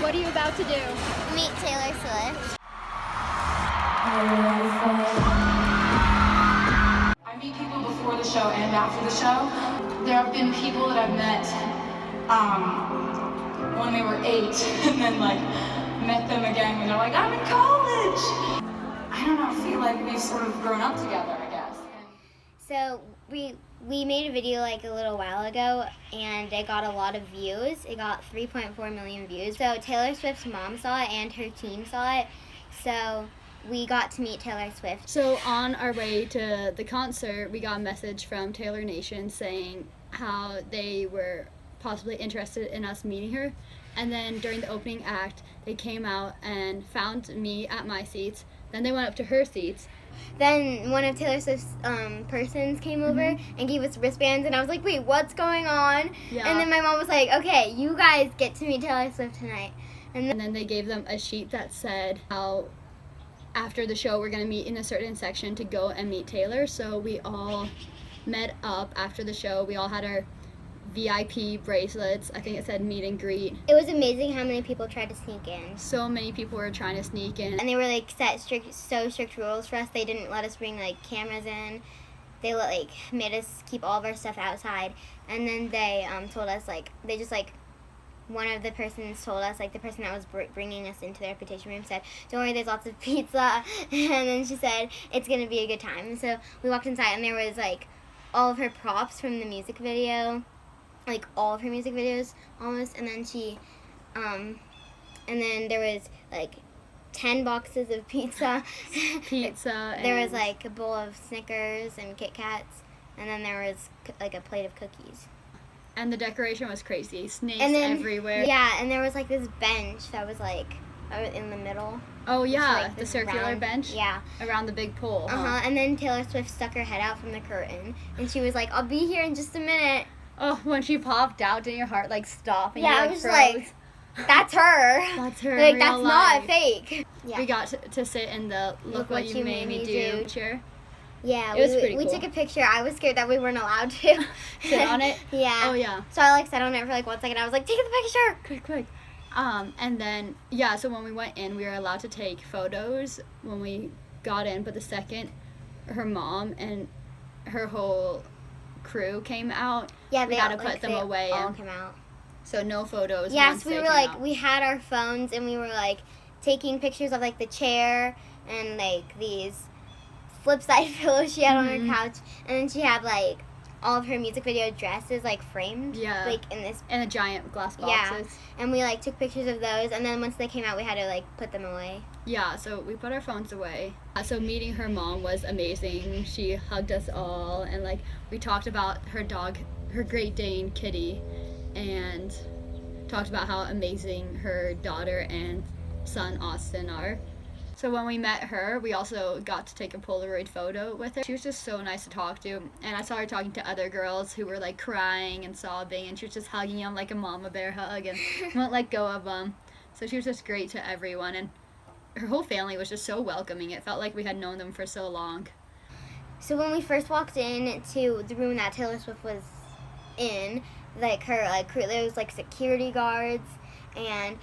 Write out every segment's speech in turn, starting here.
What are you about to do? Meet Taylor Swift. I meet people before the show and after the show. There have been people that I've met when we were 8 and then like met them again when they're like, I'm in college. I don't know, I feel like we've sort of grown up together, I guess. So we made a video like a little while ago and it got a lot of views. It got 3.4 million views. So Taylor Swift's mom saw it and her team saw it. So we got to meet Taylor Swift. So on our way to the concert, we got a message from Taylor Nation saying how they were possibly interested in us meeting her. And then during the opening act, they came out and found me at my seats. Then they went up to her seats. Then one of Taylor Swift's persons came over and gave us wristbands, and I was like, wait, what's going on? Yeah. And then my mom was like, okay, you guys get to meet Taylor Swift tonight. And then they gave them a sheet that said how after the show we're going to meet in a certain section to go and meet Taylor. So we all met up after the show. We all had our VIP bracelets. I think it said meet and greet. It was amazing how many people tried to sneak in. So many people were trying to sneak in. And they were like set strict rules for us. They didn't let us bring like cameras in. They made us keep all of our stuff outside. And then they told us one of the persons told us, like the person that was bringing us into the reputation room said, don't worry, there's lots of pizza. And then she said, it's going to be a good time. So we walked inside and there was like all of her props from the music video, like all of her music videos almost. And then and then there was like 10 boxes of pizza. There was like a bowl of Snickers and Kit Kats. And then there was like a plate of cookies. And the decoration was crazy. Snakes everywhere. Yeah, and there was like this bench that was like in the middle. Oh yeah, like the circular bench. Yeah. Around the big pole. And then Taylor Swift stuck her head out from the curtain, and she was like, "I'll be here in just a minute." Oh, when she popped out, didn't your heart like stop? And yeah, you, I was froze? like, "That's her." That's her. Like real that's life. not fake. Yeah. We got to sit in the look what you made me do chair. Yeah, it was pretty cool. We took a picture. I was scared that we weren't allowed to sit on it. Yeah. Oh yeah. So I sat on it for like 1 second. I was like, take the picture. Quick. And then so when we went in, we were allowed to take photos when we got in. But the second her mom and her whole crew came out, we got to put them away. All came out. So no photos. Yes, we were like we had our phones and we were like taking pictures of like the chair and like these flip side pillows she had on her couch, and then she had like all of her music video dresses like framed, like in a giant glass boxes. Yeah, and we like took pictures of those, and then once they came out, we had to like put them away. Yeah, so we put our phones away. So meeting her mom was amazing. She hugged us all, and like we talked about her dog, her Great Dane Kitty, and talked about how amazing her daughter and son Austin are. So when we met her, we also got to take a Polaroid photo with her. She was just so nice to talk to, and I saw her talking to other girls who were like crying and sobbing, and she was just hugging them like a mama bear hug and won't let go of them. So she was just great to everyone, and her whole family was just so welcoming. It felt like we had known them for so long. So when we first walked into the room that Taylor Swift was in, like her crew, there was like security guards, and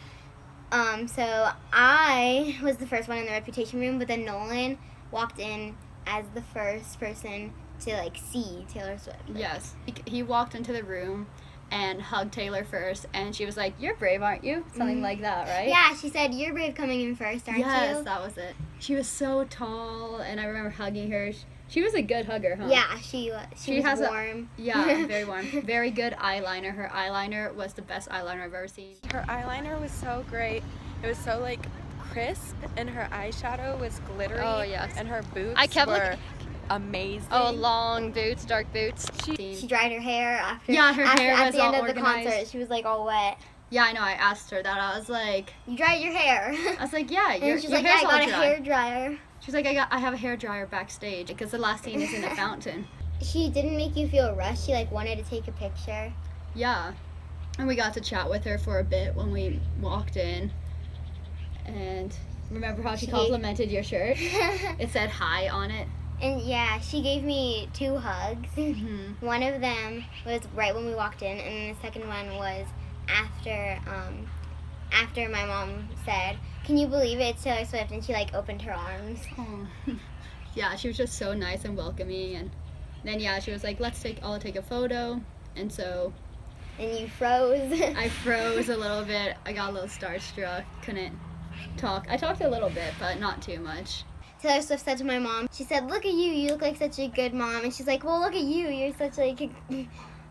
so I was the first one in the reputation room, but then Nolan walked in as the first person to like see Taylor Swift. Yes. He walked into the room and hugged Taylor first, and she was like, "You're brave, aren't you?" Something like that, right? Yeah, she said, "You're brave coming in first, aren't you?" Yes, that was it. She was so tall, and I remember hugging her. She was a good hugger, huh? Yeah, she was warm. Very warm. Very good eyeliner. Her eyeliner was the best eyeliner I've ever seen. Her eyeliner was so great. It was so like crisp, and her eyeshadow was glittery. Oh yes. And her boots were amazing. Oh, long boots, dark boots. She dried her hair after. Yeah, her hair was at the end all of the organized. concert. She was like all wet. Yeah, I know. I asked her that. I was like, "You dried your hair." I was like, "Yeah, your she's like, hair's "Yeah, I got all a hair dryer." She's like, I have a hair dryer backstage because the last scene is in a fountain. She didn't make you feel rushed. She like wanted to take a picture. Yeah, and we got to chat with her for a bit when we walked in. And remember how she complimented your shirt? It said "hi" on it. And yeah, she gave me 2 hugs. One of them was right when we walked in, and then the second one was after my mom said, "Can you believe it? It's Taylor Swift," and she like opened her arms. Oh. Yeah, she was just so nice and welcoming, and then yeah, she was like, "Let's all take a photo," and so And you froze. I froze a little bit. I got a little starstruck. Couldn't talk. I talked a little bit, but not too much. Taylor Swift said to my mom, she said, "Look at you. You look like such a good mom." And she's like, "Well, look at you. You're such like,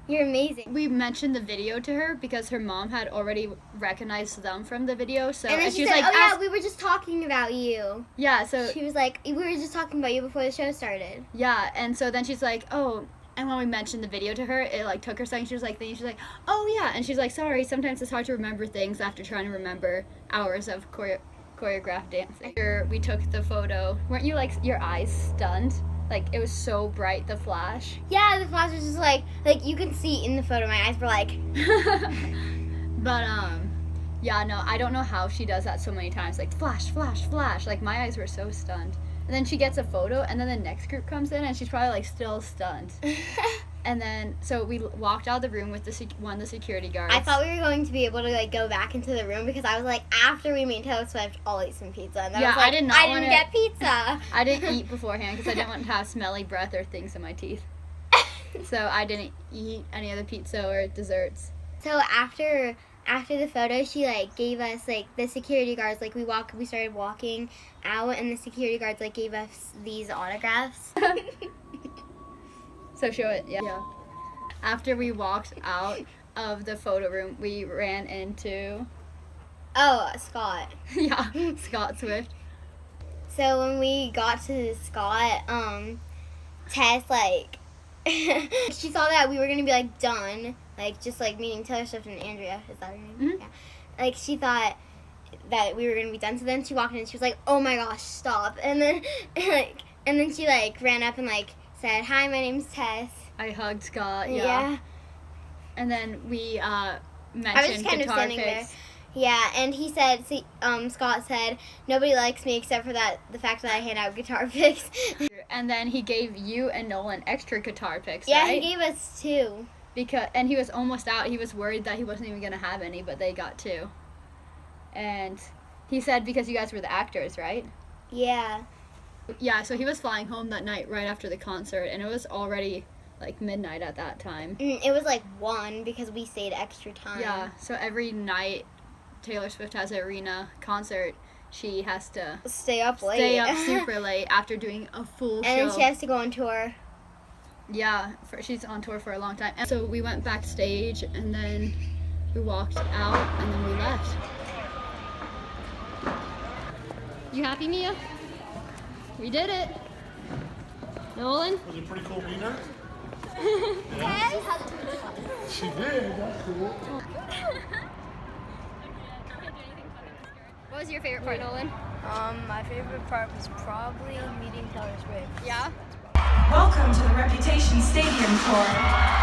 you're amazing." We mentioned the video to her because her mom had already recognized them from the video. So And then she was said, like, "Oh yeah, we were just talking about you." yeah." So She was like, "We were just talking about you before the show started." yeah, and so then she's like, "Oh." And when we mentioned the video to her, it like took her a second. She was like, she's like, "Oh yeah," and she's like, "Sorry, sometimes it's hard to remember things after trying to remember hours of choreographed dancing." After we took the photo, weren't you like your eyes stunned? Like it was so bright, the flash. Yeah, the flash was just like you can see in the photo, my eyes were like. But yeah, no, I don't know how she does that so many times. Like flash, flash, flash. Like my eyes were so stunned. And then she gets a photo, and then the next group comes in, and she's probably like still stunned. And then so we walked out of the room with one of the security guards. I thought we were going to be able to like go back into the room because I was like, after we meet Taylor Swift, I'll eat some pizza. And Yeah, I was like, I did not I wanna- didn't get pizza. I didn't eat beforehand because I didn't want to have smelly breath or things in my teeth. So I didn't eat any of the pizza or desserts. So after the photo, she like gave us like the security guards like we started walking out, and the security guards like gave us these autographs. So show it, yeah. After we walked out of the photo room, we ran into Oh, Scott. yeah, Scott Swift. So when we got to Scott, Tess like she saw that we were gonna be like done, like just like meeting Taylor Swift and Andrea. Is that her name? Mhm. Yeah. Like she thought that we were gonna be done. So then she walked in and she was like, "Oh my gosh, stop!" And then she like ran up and like said, "Hi, my name's Tess." I hugged Scott, yeah. And then we mentioned kind of guitar standing picks. Yeah, and he said, Scott said, "Nobody likes me except for the fact that I hand out guitar picks." And then he gave you and Nolan extra guitar picks, Yeah, right? he gave us 2. And he was almost out. He was worried that he wasn't even gonna have any, but they got 2. And he said because you guys were the actors, right? Yeah. Yeah, so he was flying home that night right after the concert, and it was already like midnight at that time. It was like 1 because we stayed extra time. Yeah, so every night Taylor Swift has an arena concert, she has to Stay up late. stay up super late after doing a full show. And then she has to go on tour. Yeah, she's on tour for a long time. And so we went backstage, and then we walked out, and then we left. You happy, Mia? We did it. Nolan? Was it pretty cool meeting her? Yeah. She did. That's cool. What was your favorite part, Nolan? My favorite part was probably meeting Taylor Swift. Yeah? Welcome to the Reputation Stadium Tour.